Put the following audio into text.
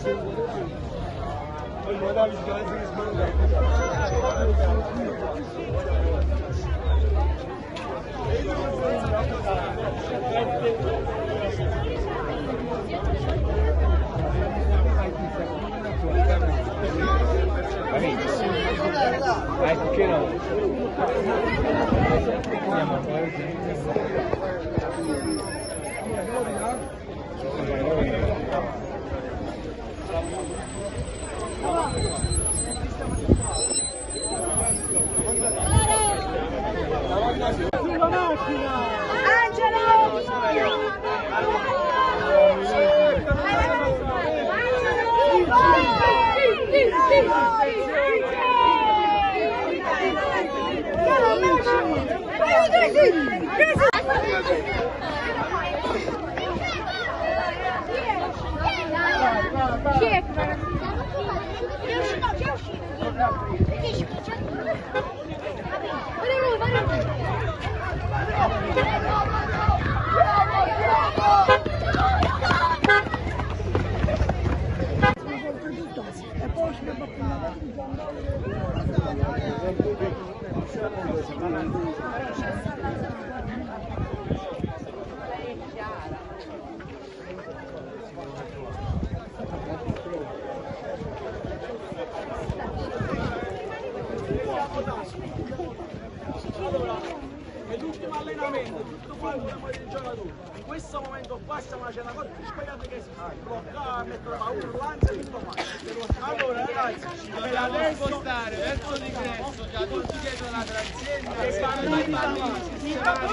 Perché no? Allora, è l'ultimo allenamento, tutto quanto abbiamo dei giocatori. In questo momento qua stiamo facendo una cosa più sbagliata che si bloccare, mettere paura, l'ansia e tutto quanto. Allora ragazzi, per adesso spostare verso l'ingresso, già tutti dietro la transenna, e fanno i bambini, si stanno